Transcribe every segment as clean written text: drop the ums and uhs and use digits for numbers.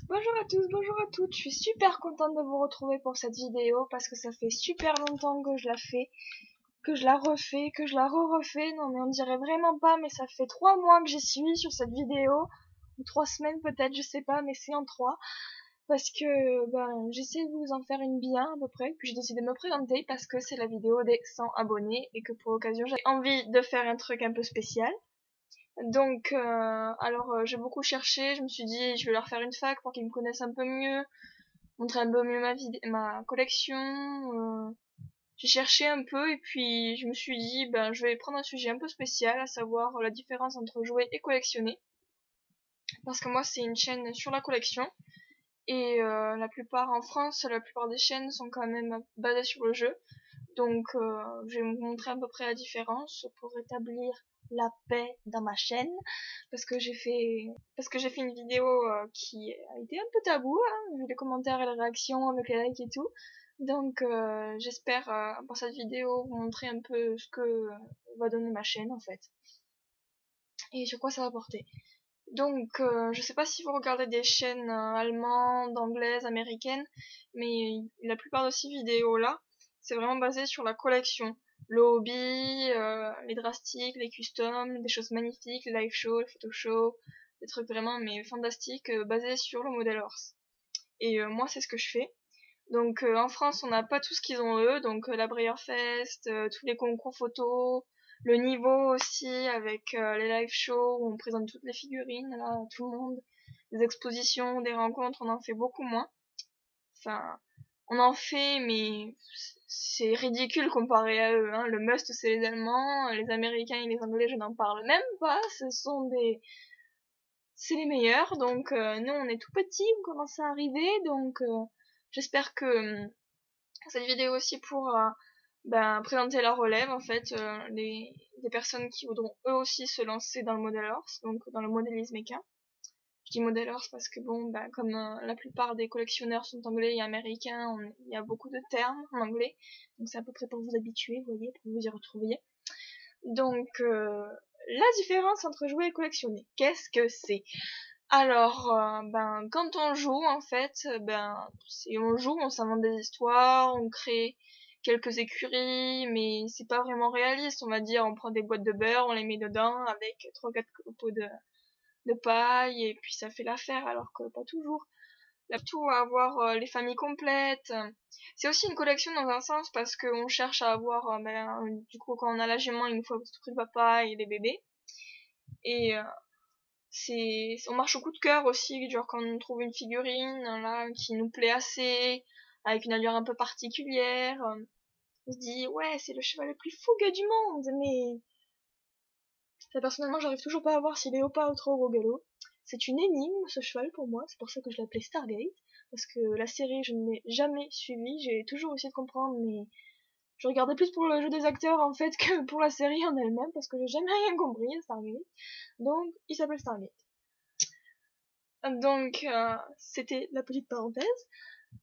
Bonjour à tous, bonjour à toutes, je suis super contente de vous retrouver pour cette vidéo parce que ça fait super longtemps que je la fais, que je la refais, que je la re-refais, non mais on dirait vraiment pas, mais ça fait 3 mois que j'y suis sur cette vidéo, ou 3 semaines peut-être, je sais pas, mais c'est en 3, parce que j'essaie de vous en faire une bien à peu près, puis j'ai décidé de me présenter parce que c'est la vidéo des 100 abonnés et que pour l'occasion j'ai envie de faire un truc un peu spécial. Donc, j'ai beaucoup cherché, je me suis dit, je vais leur faire une fac pour qu'ils me connaissent un peu mieux, montrer un peu mieux ma collection. J'ai cherché un peu et puis je me suis dit, je vais prendre un sujet un peu spécial, à savoir la différence entre jouer et collectionner. Parce que moi, c'est une chaîne sur la collection et la plupart en France, la plupart des chaînes sont quand même basées sur le jeu. Donc, je vais vous montrer à peu près la différence pour établir la paix dans ma chaîne, parce que j'ai fait une vidéo qui a été un peu tabou, hein, vu les commentaires et les réactions avec les likes et tout. Donc, j'espère pour cette vidéo vous montrer un peu ce que va donner ma chaîne en fait, et sur quoi ça va porter. Donc, je sais pas si vous regardez des chaînes allemandes, anglaises, américaines, mais la plupart de ces vidéos-là, c'est vraiment basé sur la collection. Le hobby, les drastiques, les customs, des choses magnifiques, les live shows, les photo shows, des trucs vraiment mais fantastiques basés sur le modèle horse. Et moi, c'est ce que je fais. Donc, en France, on n'a pas tout ce qu'ils ont eux, donc la Breyerfest, tous les concours photos, le niveau aussi avec les live shows où on présente toutes les figurines là à tout le monde, des expositions, des rencontres, on en fait beaucoup moins. Enfin, on en fait mais c'est ridicule comparé à eux, hein. Le must c'est les Allemands, les Américains et les Anglais je n'en parle même pas, c'est les meilleurs. Donc nous on est tout petits, on commence à arriver, donc j'espère que cette vidéo aussi pour présenter la relève en fait, des personnes qui voudront eux aussi se lancer dans le modèle horse, donc dans le modélisme équin. Je dis modèle horse parce que comme la plupart des collectionneurs sont anglais et américains, il y a beaucoup de termes en anglais, donc c'est à peu près pour vous habituer, vous voyez, pour vous y retrouver. Donc la différence entre jouer et collectionner, qu'est-ce que c'est? Alors, quand on joue, en fait, on joue, on s'invente des histoires, on crée quelques écuries, mais c'est pas vraiment réaliste, on va dire. On prend des boîtes de beurre, on les met dedans avec 3-4 pots de paille, et puis ça fait l'affaire, alors que pas toujours. Là, tout à avoir les familles complètes. C'est aussi une collection dans un sens, parce qu'on cherche à avoir, du coup, quand on a l'âgement, il nous faut tout le papa et les bébés. Et on marche au coup de cœur aussi, genre quand on trouve une figurine là qui nous plaît assez, avec une allure un peu particulière, on se dit ouais c'est le cheval le plus fougueux du monde, mais ça, personnellement j'arrive toujours pas à voir s'il est au pas ou trop au galop. C'est une énigme ce cheval pour moi, c'est pour ça que je l'appelais Stargate, parce que la série je ne l'ai jamais suivie, j'ai toujours essayé de comprendre, mais je regardais plus pour le jeu des acteurs en fait que pour la série en elle-même, parce que j'ai jamais rien compris à Stargate, donc il s'appelle Stargate. Donc, c'était la petite parenthèse.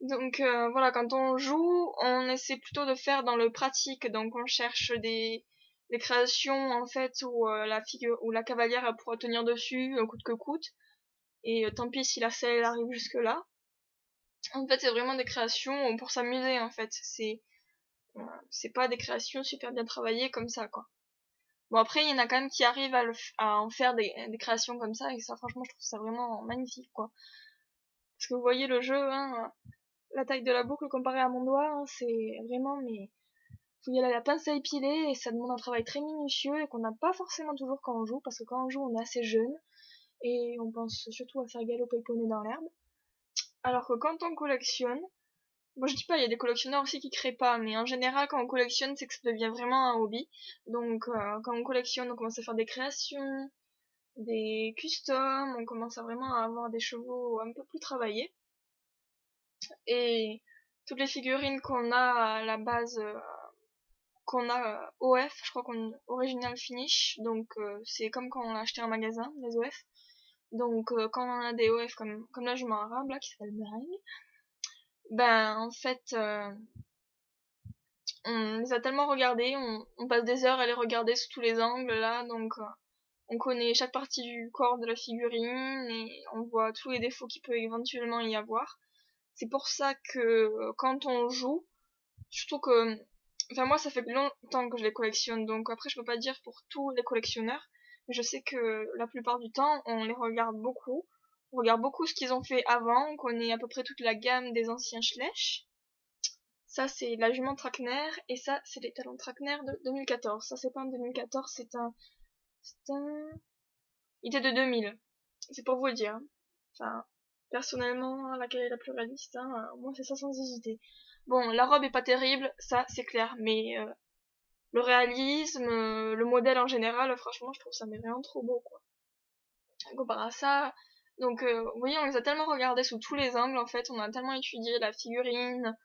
Donc, voilà, quand on joue, on essaie plutôt de faire dans le pratique. Donc, on cherche des créations, en fait, où la cavalière, elle pourra tenir dessus, coûte que coûte. Et tant pis si la selle arrive jusque-là. En fait, c'est vraiment des créations pour s'amuser, en fait. C'est pas des créations super bien travaillées comme ça, quoi. Bon, après, il y en a quand même qui arrivent à en faire des créations comme ça, et ça, franchement, je trouve ça vraiment magnifique, quoi. Parce que vous voyez le jeu, hein, la taille de la boucle comparée à mon doigt, hein, c'est vraiment, mais faut y aller à la pince à épiler, et ça demande un travail très minutieux et qu'on n'a pas forcément toujours quand on joue, parce que quand on joue, on est assez jeune et on pense surtout à faire galoper le poney dans l'herbe. Alors que quand on collectionne, moi je dis pas, il y a des collectionneurs aussi qui créent pas, mais en général quand on collectionne, c'est que ça devient vraiment un hobby. Donc quand on collectionne, on commence à faire des créations, des customs, on commence à vraiment à avoir des chevaux un peu plus travaillés. Et toutes les figurines qu'on a à la base, qu'on a OF, je crois qu'on original finish, donc c'est comme quand on l'a acheté en magasin, les OF. Donc quand on a des OF comme là je m'en arabe là qui s'appelle Meringue, en fait on les a tellement regardés, on passe des heures à les regarder sous tous les angles là, donc on connaît chaque partie du corps de la figurine et on voit tous les défauts qu'il peut éventuellement y avoir. C'est pour ça que quand on joue, surtout que, enfin moi ça fait longtemps que je les collectionne, donc après je peux pas dire pour tous les collectionneurs, mais je sais que la plupart du temps on les regarde beaucoup. On regarde beaucoup ce qu'ils ont fait avant, on connaît à peu près toute la gamme des anciens Schleich. Ça c'est la jument Trakehner et ça c'est les talons Trakehner de 2014. Ça c'est pas un 2014, c'est un... Il était de 2000. C'est pour vous le dire. Enfin, personnellement, laquelle est la plus réaliste, hein, moi c'est ça sans hésiter. Bon, la robe est pas terrible, ça c'est clair, mais le réalisme, le modèle en général, franchement je trouve ça mais vraiment trop beau quoi. Comparé à ça, donc vous voyez on les a tellement regardés sous tous les angles en fait, on a tellement étudié la figurine,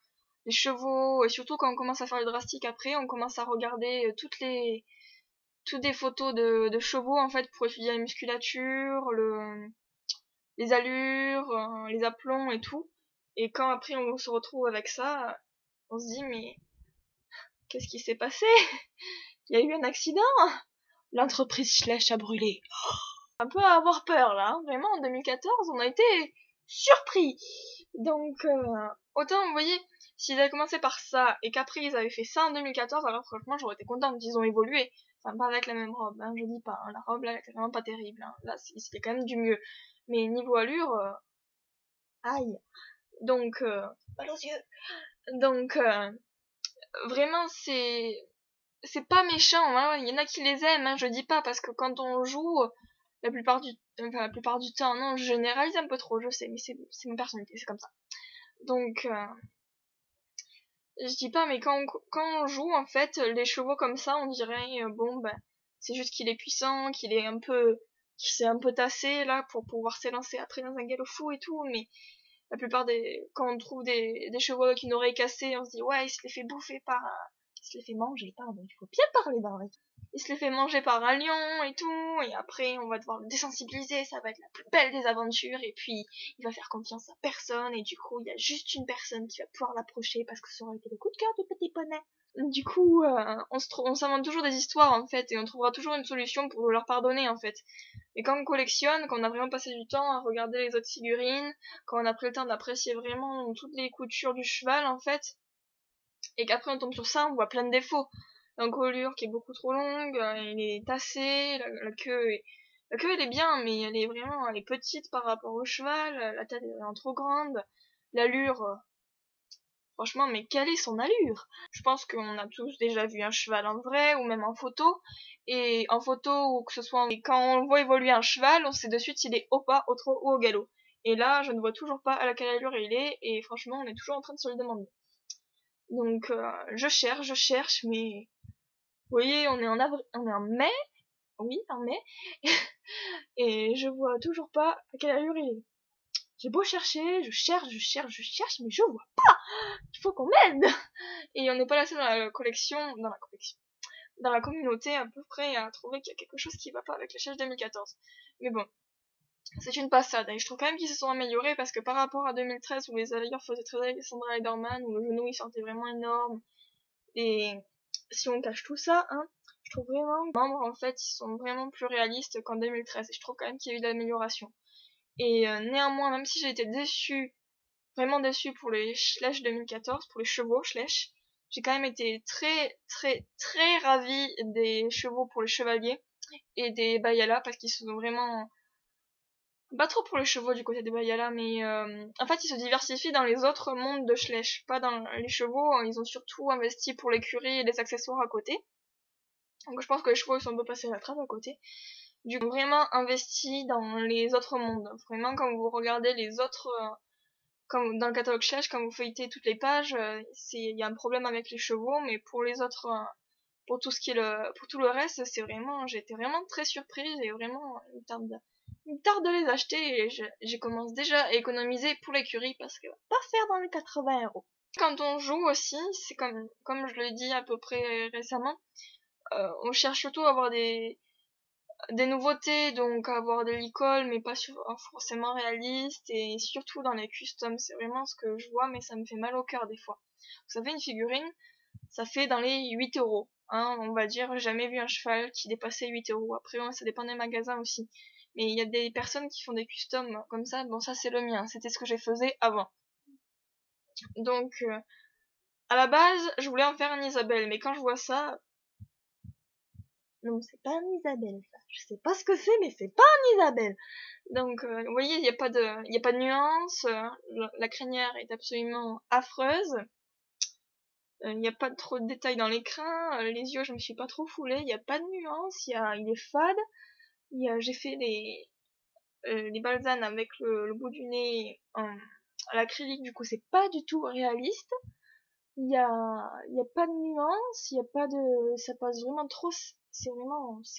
les chevaux, et surtout quand on commence à faire le drastique après, on commence à regarder toutes des photos de chevaux en fait pour étudier la musculature, les allures, les aplombs et tout. Et quand après on se retrouve avec ça, on se dit mais qu'est-ce qui s'est passé? Il y a eu un accident? L'entreprise Schleich a brûlé. Un peu à avoir peur là, hein. Vraiment en 2014 on a été surpris. Donc autant vous voyez, s'ils avaient commencé par ça et qu'après ils avaient fait ça en 2014, alors franchement j'aurais été contente qu'ils ont évolué. Enfin pas avec la même robe, hein, je dis pas, hein. La robe là elle était vraiment pas terrible, hein. Là c'était quand même du mieux. Mais niveau allure, aïe. Donc mal aux yeux. Donc vraiment c'est pas méchant, hein. Il y en a qui les aiment, hein, je dis pas parce que quand on joue la plupart du temps, non, je généralise un peu trop, je sais, mais c'est ma personnalité, c'est comme ça. Donc je dis pas, mais quand on joue en fait les chevaux comme ça, on dirait bon ben c'est juste qu'il est puissant, qu'il s'est un peu tassé là pour pouvoir s'élancer après dans un galop fou et tout, mais la plupart quand on trouve des chevaux avec une oreille cassée, on se dit ouais il se les fait bouffer il se les fait manger, pardon, il faut bien parler dans la vie. Il se les fait manger par un lion et tout, et après on va devoir le désensibiliser, ça va être la plus belle des aventures, et puis il va faire confiance à personne, et du coup il y a juste une personne qui va pouvoir l'approcher parce que ça aurait été le coup de cœur du petit poney. Du coup, on s'invente toujours des histoires en fait, et on trouvera toujours une solution pour leur pardonner en fait. Et quand on collectionne, quand on a vraiment passé du temps à regarder les autres figurines, quand on a pris le temps d'apprécier vraiment toutes les coutures du cheval en fait, et qu'après on tombe sur ça, on voit plein de défauts. L'encolure qui est beaucoup trop longue, il est tassé, la queue elle est bien, mais elle est petite par rapport au cheval, la tête est vraiment trop grande, l'allure, franchement, mais quelle est son allure? Je pense qu'on a tous déjà vu un cheval en vrai, ou même en photo, et en photo, ou que ce soit quand on voit évoluer un cheval, on sait de suite s'il est au pas, au trot ou au galop. Et là, je ne vois toujours pas à quelle allure il est, et franchement, on est toujours en train de se le demander. Donc, je cherche, mais vous voyez, on est en mai, oui, en mai, et je vois toujours pas à quelle allure il est. J'ai beau chercher, je cherche, mais je vois pas. Il faut qu'on m'aide. Et on n'est pas la seule dans la communauté à peu près à trouver qu'il y a quelque chose qui va pas avec les Schleich 2014. Mais bon, c'est une passade. Et je trouve quand même qu'ils se sont améliorés parce que par rapport à 2013 où les allures faisaient très Alexandra Lederman, où le genou il sentait vraiment énorme, et si on cache tout ça, hein, je trouve vraiment que les membres en fait ils sont vraiment plus réalistes qu'en 2013 et je trouve quand même qu'il y a eu de l'amélioration. Et néanmoins, même si j'ai été vraiment déçue pour les Schleich 2014, pour les chevaux Schleich, j'ai quand même été très très très ravie des chevaux pour les chevaliers et des Bayala parce qu'ils sont vraiment pas trop pour les chevaux du côté des Bayala, mais en fait ils se diversifient dans les autres mondes de Schleich, pas dans les chevaux, ils ont surtout investi pour l'écurie et les accessoires à côté. Donc je pense que les chevaux ils sont un peu passés à la trappe à côté. Du coup vraiment investi dans les autres mondes. Vraiment quand vous regardez les autres comme dans le catalogue Schleich, quand vous feuilletez toutes les pages, il y a un problème avec les chevaux, mais pour les autres, pour tout ce qui est pour tout le reste, j'ai été vraiment très surprise et vraiment, il me tarde de les acheter et j'ai commencé déjà à économiser pour l'écurie parce que pas faire dans les 80 €. Quand on joue aussi, c'est comme je l'ai dit à peu près récemment, on cherche surtout à avoir des nouveautés, donc avoir de l'e-call, mais pas forcément réaliste, et surtout dans les customs, c'est vraiment ce que je vois, mais ça me fait mal au cœur des fois. Vous savez, une figurine, ça fait dans les 8 €. hein, on va dire, j'ai jamais vu un cheval qui dépassait 8 €. Après, ça dépend des magasins aussi. Mais il y a des personnes qui font des customs comme ça. Bon, ça, c'est le mien. C'était ce que je faisais avant. Donc, à la base, je voulais en faire un Isabelle. Mais quand je vois ça... Non, c'est pas un Isabelle, ça. Je sais pas ce que c'est, mais c'est pas un Isabelle. Donc, vous voyez, il n'y a pas de nuance. La crinière est absolument affreuse. Il n'y a pas trop de détails dans l'écran. Les yeux, je me suis pas trop foulée. Il n'y a pas de nuance. Il est fade. J'ai fait les balsanes avec le bout du nez à l'acrylique. Du coup, c'est pas du tout réaliste. Il y a pas de nuance. Il y a pas de, ça passe vraiment trop. C'est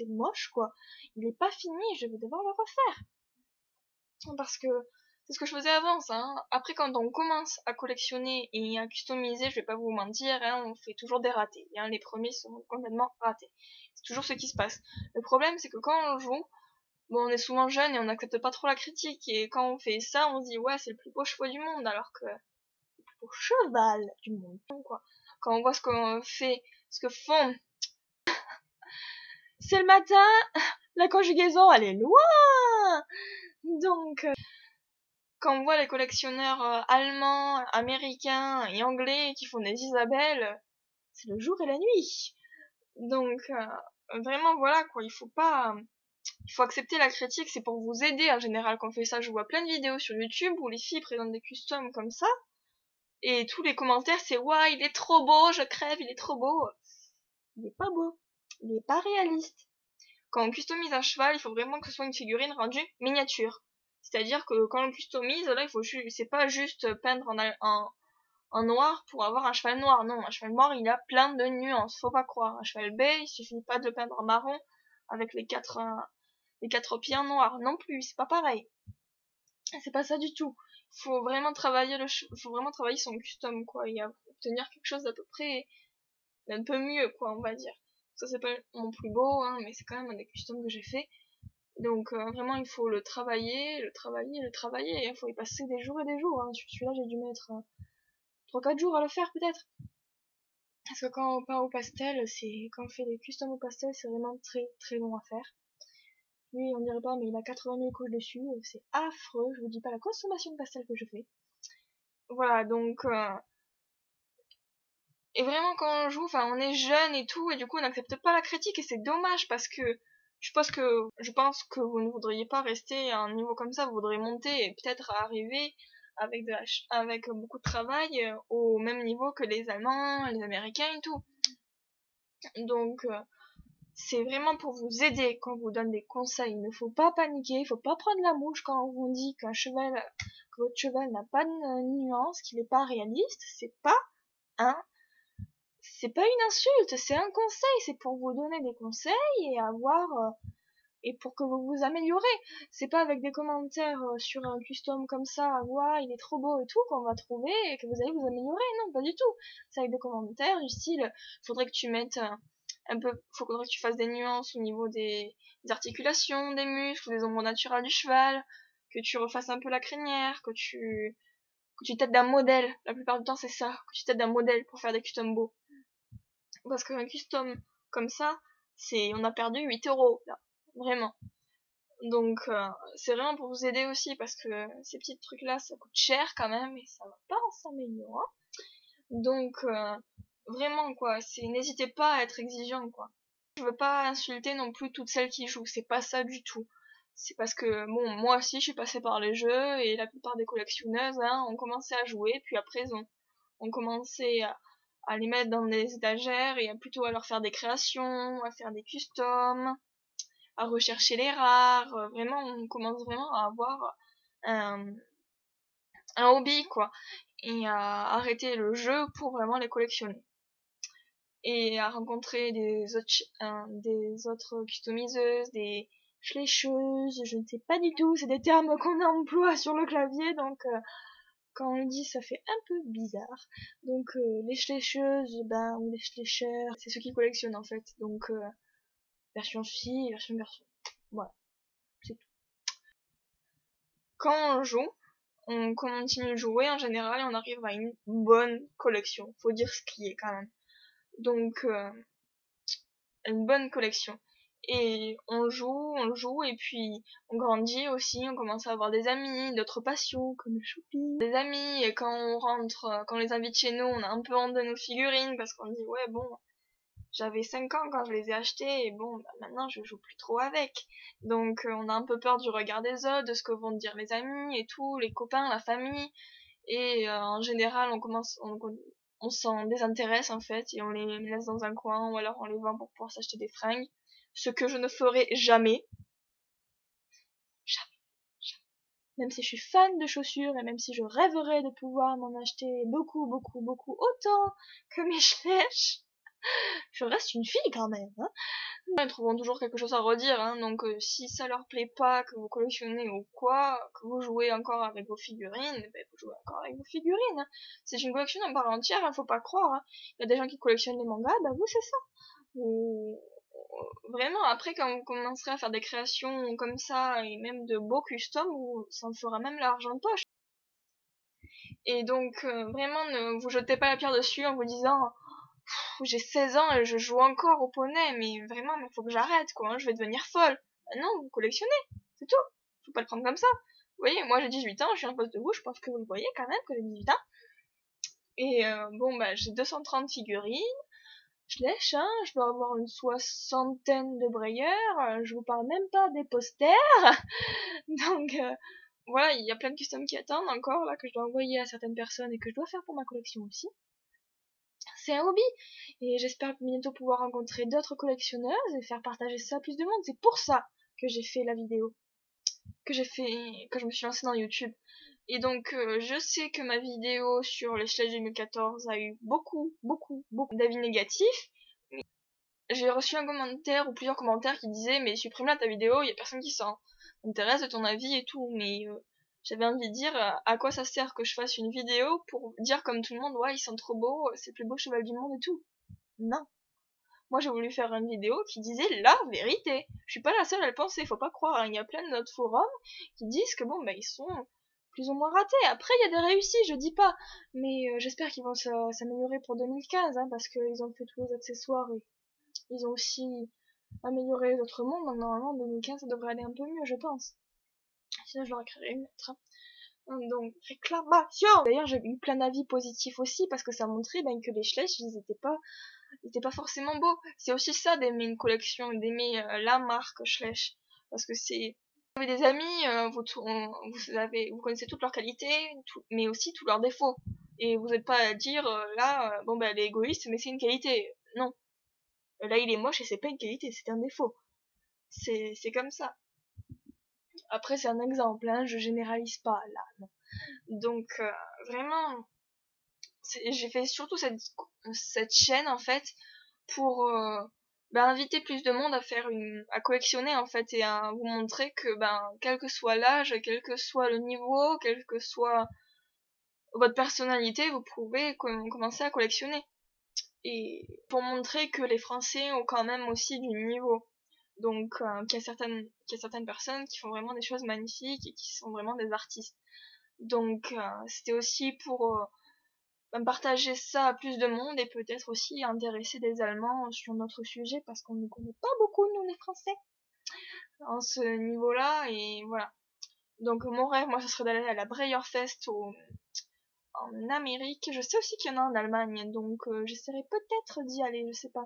moche, quoi. Il est pas fini. Je vais devoir le refaire. Parce que c'est ce que je faisais avant, ça, hein. Après, quand on commence à collectionner et à customiser, je vais pas vous mentir, hein, on fait toujours des ratés, hein. Les premiers sont complètement ratés. C'est toujours ce qui se passe. Le problème, c'est que quand on joue, bon, on est souvent jeune et on n'accepte pas trop la critique. Et quand on fait ça, on se dit, ouais, c'est le plus beau cheval du monde, alors que le plus beau cheval du monde, quoi. Quand on voit ce que font, c'est le matin, la conjugaison, elle est loin! Donc, quand on voit les collectionneurs allemands, américains et anglais qui font des Isabelles, c'est le jour et la nuit. Donc vraiment voilà quoi, il faut accepter la critique, c'est pour vous aider en général qu'on fait ça. Je vois plein de vidéos sur YouTube où les filles présentent des customs comme ça et tous les commentaires c'est ouah, il est trop beau, je crève, il est trop beau. Il est pas beau, il est pas réaliste. Quand on customise un cheval, il faut vraiment que ce soit une figurine rendue miniature. C'est-à-dire que quand on customise, là, c'est pas juste peindre en noir pour avoir un cheval noir. Non, un cheval noir, il a plein de nuances. Faut pas croire. Un cheval beige, il suffit pas de le peindre en marron avec les quatre pieds en noir. Non plus, c'est pas pareil. C'est pas ça du tout. Faut vraiment travailler son custom, quoi, et obtenir quelque chose d'à peu près, d'un peu mieux, quoi, on va dire. Ça, c'est pas mon plus beau, hein, mais c'est quand même un des customs que j'ai fait. Donc vraiment il faut le travailler, et il faut y passer des jours et des jours, hein. Celui-là j'ai dû mettre 3-4 jours à le faire peut-être. Parce que quand on peint au pastel, quand on fait des customs au pastel, c'est vraiment très très long à faire. Lui on dirait pas mais il a 80 000 couches dessus, c'est affreux, je vous dis pas la consommation de pastel que je fais. Voilà donc et vraiment quand on joue, enfin on est jeune et tout, et du coup on n'accepte pas la critique et c'est dommage parce que je pense que vous ne voudriez pas rester à un niveau comme ça, vous voudriez monter et peut-être arriver avec beaucoup de travail au même niveau que les Allemands, les Américains et tout. Donc c'est vraiment pour vous aider qu'on vous donne des conseils. Il ne faut pas paniquer, il faut pas prendre la mouche quand on vous dit que votre cheval n'a pas de nuance, qu'il n'est pas réaliste. C'est pas une insulte, c'est un conseil, c'est pour vous donner des conseils et pour que vous vous améliorez. C'est pas avec des commentaires sur un custom comme ça, ouais, il est trop beau et tout, qu'on va trouver et que vous allez vous améliorer. Non, pas du tout. C'est avec des commentaires du style, faudrait que tu mettes faudrait que tu fasses des nuances au niveau des articulations, des muscles, des ombres naturelles du cheval, que tu refasses un peu la crinière, que tu t'aides d'un modèle. La plupart du temps, c'est ça, que tu t'aides d'un modèle pour faire des customs beaux. Parce qu'un custom comme ça, on a perdu 8 € là, vraiment. Donc c'est vraiment pour vous aider aussi parce que ces petits trucs là ça coûte cher quand même et ça va pas en s'améliorer. Donc vraiment quoi, n'hésitez pas à être exigeant quoi. Je veux pas insulter non plus toutes celles qui jouent, c'est pas ça du tout. C'est parce que bon, moi aussi je suis passée par les jeux et la plupart des collectionneuses ont commencé à jouer, puis après ont commencé à les mettre dans des étagères et plutôt à leur faire des créations, à faire des customs, à rechercher les rares. Vraiment, on commence vraiment à avoir un, un hobby, quoi, et à arrêter le jeu pour vraiment les collectionner. Et à rencontrer des autres customiseuses, des flécheuses, je ne sais pas du tout, c'est des termes qu'on emploie sur le clavier, donc quand on le dit ça fait un peu bizarre. Donc les flécheuses, ou les flécheurs, c'est ceux qui collectionnent en fait, donc version fille, version garçon. Voilà, c'est tout. Quand on joue, on continue de jouer en général et on arrive à une bonne collection, faut dire ce qui est quand même. Donc une bonne collection. Et on joue, et puis on grandit aussi, on commence à avoir des amis, d'autres passions, comme le shopping. Des amis, et quand on rentre, quand on les invite chez nous, on a un peu honte de nos figurines, parce qu'on dit, ouais, bon, j'avais 5 ans quand je les ai achetées, et bon, bah, maintenant je joue plus trop avec. Donc on a un peu peur du regard des autres, de ce que vont dire les amis et tout, les copains, la famille. Et en général, on s'en désintéresse en fait, et on les laisse dans un coin, ou alors on les vend pour pouvoir s'acheter des fringues. Ce que je ne ferai jamais. Jamais. Même si je suis fan de chaussures, et même si je rêverais de pouvoir m'en acheter beaucoup, beaucoup, beaucoup, autant que mes schlèches, je reste une fille quand même, hein. Ils trouveront toujours quelque chose à redire, hein, donc si ça leur plaît pas, que vous collectionnez ou quoi, que vous jouez encore avec vos figurines, ben vous jouez encore avec vos figurines, hein. C'est une collection en part entière, hein, faut pas croire, hein. Il y a des gens qui collectionnent les mangas, bah vous c'est ça. Vraiment, après quand vous commencerez à faire des créations comme ça, et même de beaux customs, ça en fera même l'argent de poche. Et donc vraiment, ne vous jetez pas la pierre dessus en vous disant j'ai 16 ans et je joue encore au poney, mais vraiment, il faut que j'arrête, quoi, hein, je vais devenir folle. Bah non, vous collectionnez, c'est tout. Faut pas le prendre comme ça. Vous voyez, moi j'ai 18 ans, je suis en poste de vous, je pense que vous le voyez quand même, que j'ai 18 ans. Et bon, bah j'ai 230 figurines, je lèche, hein, je dois avoir une soixantaine de brayeurs, je vous parle même pas des posters. Donc voilà, il y a plein de customs qui attendent encore, là, que je dois envoyer à certaines personnes et que je dois faire pour ma collection aussi. C'est un hobby, et j'espère bientôt pouvoir rencontrer d'autres collectionneuses et faire partager ça à plus de monde. C'est pour ça que j'ai fait la vidéo, que je me suis lancée dans YouTube. Et donc je sais que ma vidéo sur les Schlage 2014 a eu beaucoup d'avis négatifs. J'ai reçu un commentaire ou plusieurs commentaires qui disaient mais supprime-la ta vidéo, il y a personne qui s'en intéresse de ton avis et tout. Mais j'avais envie de dire à quoi ça sert que je fasse une vidéo pour dire comme tout le monde ouais ils sont trop beaux, c'est le plus beau cheval du monde et tout. Non. Moi j'ai voulu faire une vidéo qui disait la vérité. Je suis pas la seule à le penser, faut pas croire, hein. Il y a plein d'autres forums qui disent que bon bah ils sont plus ou moins ratés. Après il y a des réussis, je dis pas, mais j'espère qu'ils vont s'améliorer pour 2015, hein, parce qu'ils ont fait tous les accessoires et ils ont aussi amélioré les autres mondes. Donc normalement en 2015 ça devrait aller un peu mieux, je pense. Sinon je leur écrirai une lettre, hein. Donc réclamation. D'ailleurs j'ai eu plein d'avis positifs aussi parce que ça montrait ben, que les Schleich ils étaient pas forcément beaux. C'est aussi ça d'aimer une collection, d'aimer la marque Schleich, parce que c'est vous avez des amis, vous connaissez toutes leurs qualités, mais aussi tous leurs défauts, et vous n'êtes pas à dire là bon bah elle est égoïste mais c'est une qualité. Non, là il est moche et c'est pas une qualité, c'est un défaut. C'est comme ça. Après c'est un exemple, hein, je généralise pas là, non. Donc vraiment j'ai fait surtout cette chaîne en fait pour inviter plus de monde à collectionner en fait, et à vous montrer que quel que soit l'âge, quel que soit le niveau, quelle que soit votre personnalité, vous pouvez commencer à collectionner, et pour montrer que les Français ont quand même aussi du niveau. Donc qu'il y a certaines personnes qui font vraiment des choses magnifiques et qui sont vraiment des artistes. Donc c'était aussi pour partager ça à plus de monde, et peut-être aussi intéresser des Allemands sur notre sujet, parce qu'on ne connaît pas beaucoup nous les Français en ce niveau-là. Et voilà, donc mon rêve moi ce serait d'aller à la Breyerfest en Amérique. Je sais aussi qu'il y en a en Allemagne, donc j'essaierai peut-être d'y aller, je sais pas.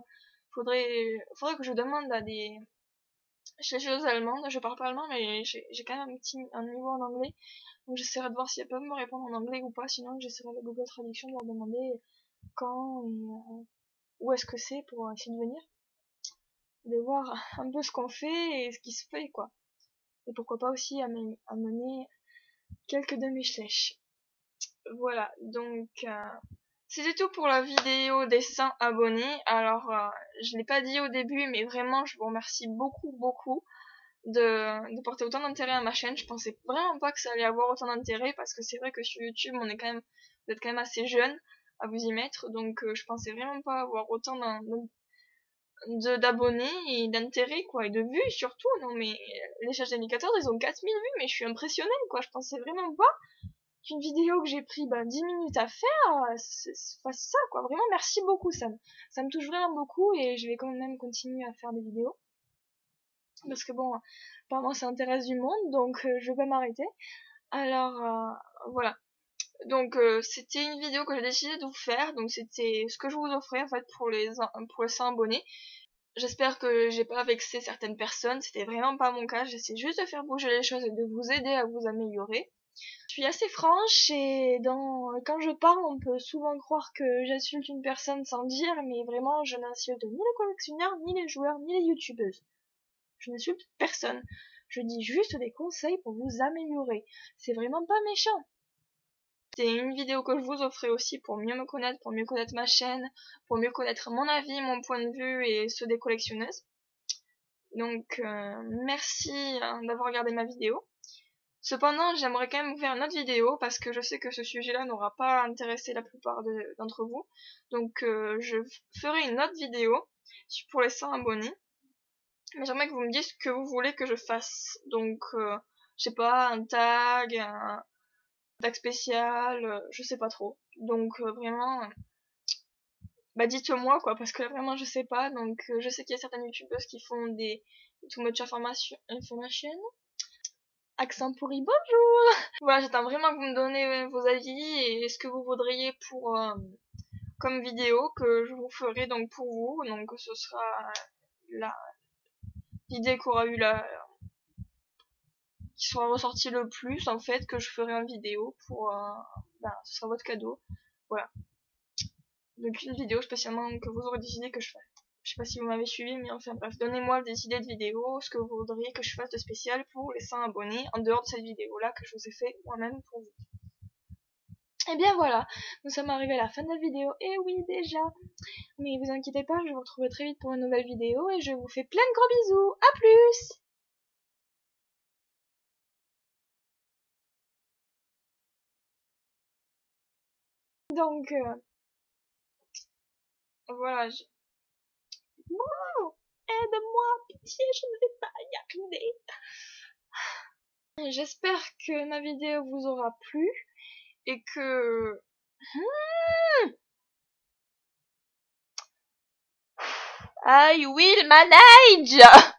Faudrait que je demande à des chercheuses allemandes. Je parle pas allemand mais j'ai quand même un niveau en anglais, donc j'essaierai de voir si elles peuvent me répondre en anglais ou pas. Sinon j'essaierai le Google Traduction de leur demander quand et où est-ce que c'est, pour essayer de venir, de voir un peu ce qu'on fait et ce qui se fait, quoi. Et pourquoi pas aussi amener quelques de mes flèches. Voilà, donc c'était tout pour la vidéo des 100 abonnés. Alors je l'ai pas dit au début, mais vraiment je vous remercie beaucoup de porter autant d'intérêt à ma chaîne. Je pensais vraiment pas que ça allait avoir autant d'intérêt, parce que c'est vrai que sur YouTube vous êtes quand même assez jeune à vous y mettre, donc je pensais vraiment pas avoir autant d'abonnés et d'intérêt, quoi, et de vues surtout. Non mais les Schlage 2014 ils ont 4000 vues, mais je suis impressionnée, quoi, je pensais vraiment pas. qu'une vidéo que j'ai pris 10 minutes à faire, c'est ça quoi. Vraiment merci beaucoup, ça me touche vraiment beaucoup et je vais quand même continuer à faire des vidéos. Parce que bon, apparemment ça intéresse du monde, donc je vais pas m'arrêter. Alors voilà. Donc c'était une vidéo que j'ai décidé de vous faire, donc c'était ce que je vous offrais en fait pour les 100 abonnés. J'espère que j'ai pas vexé certaines personnes, c'était vraiment pas mon cas, j'essaie juste de faire bouger les choses et de vous aider à vous améliorer. Je suis assez franche et quand je parle, on peut souvent croire que j'insulte une personne sans dire, mais vraiment je n'insulte ni les collectionneurs, ni les joueurs, ni les youtubeuses. Je n'insulte personne. Je dis juste des conseils pour vous améliorer. C'est vraiment pas méchant. C'est une vidéo que je vous offrais aussi pour mieux me connaître, pour mieux connaître ma chaîne, pour mieux connaître mon avis, mon point de vue et ceux des collectionneuses. Donc merci d'avoir regardé ma vidéo. Cependant, j'aimerais quand même vous faire une autre vidéo parce que je sais que ce sujet-là n'aura pas intéressé la plupart d'entre vous. Donc je ferai une autre vidéo pour les 100 abonnés. Mais j'aimerais que vous me disiez ce que vous voulez que je fasse. Donc je sais pas, un tag, un tag spécial, je sais pas trop. Donc vraiment, dites-moi quoi, parce que là, vraiment je sais pas. Donc je sais qu'il y a certaines youtubeuses qui font des too much information. Accent pourri, bonjour. Voilà, j'attends vraiment que vous me donnez vos avis et ce que vous voudriez pour comme vidéo que je vous ferai donc pour vous. Donc ce sera l'idée qu'aura eu qui sera ressortie le plus en fait, que je ferai en vidéo pour ce sera votre cadeau. Voilà. Donc une vidéo spécialement que vous aurez décidé que je fasse. Je sais pas si vous m'avez suivi, mais enfin bref, donnez-moi des idées de vidéos, ce que vous voudriez que je fasse de spécial pour les 100 abonnés, en dehors de cette vidéo-là que je vous ai fait moi-même pour vous. Et bien voilà, nous sommes arrivés à la fin de la vidéo, et oui déjà. Mais vous inquiétez pas, je vous retrouverai très vite pour une nouvelle vidéo, et je vous fais plein de gros bisous. À plus! Donc, voilà, Wow, aide-moi, pitié, je ne vais pas y arriver. J'espère que ma vidéo vous aura plu et que... I will manage!